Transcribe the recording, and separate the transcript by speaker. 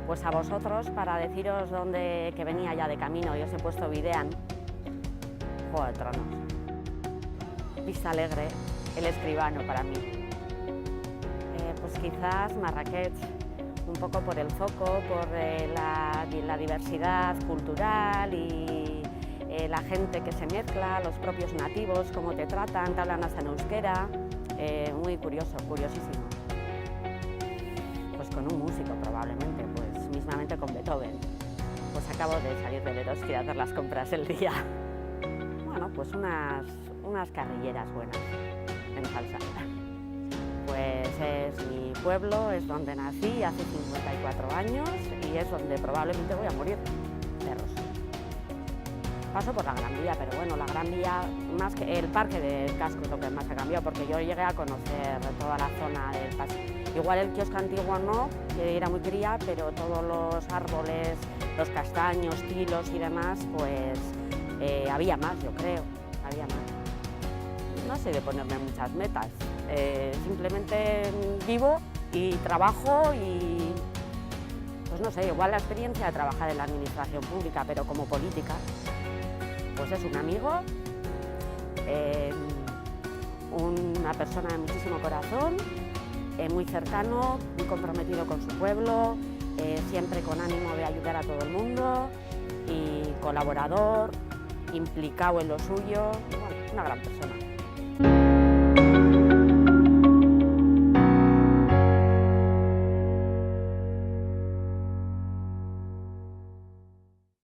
Speaker 1: Pues a vosotros, para deciros que venía ya de camino y os he puesto Videan, Juego de Tronos. Vista Alegre, El Escribano para mí. Pues quizás Marrakech, un poco por el foco, por la diversidad cultural y la gente que se mezcla, los propios nativos, cómo te tratan, te hablan hasta en euskera, muy curioso, curiosísimo. Pues con un músico probablemente, pues mismamente con Beethoven. Pues acabo de salir del Eroski a hacer las compras el día. Bueno, pues unas carrilleras buenas en salsa. Pues es mi pueblo, es donde nací hace 54 años y es donde probablemente voy a morir, Cerros. Paso por la Gran Vía, pero bueno, la Gran Vía, más que el Parque del Casco es lo que más ha cambiado, porque yo llegué a conocer toda la zona del Paso. Igual el kiosco antiguo no, que era muy cría, pero todos los árboles, los castaños, tilos y demás, pues había más, yo creo, había más. No sé de ponerme muchas metas, simplemente vivo y trabajo y, pues no sé, igual la experiencia de trabajar en la administración pública, pero como política, pues es un amigo, una persona de muchísimo corazón, muy cercano, muy comprometido con su pueblo, siempre con ánimo de ayudar a todo el mundo y colaborador, implicado en lo suyo, bueno, una gran persona.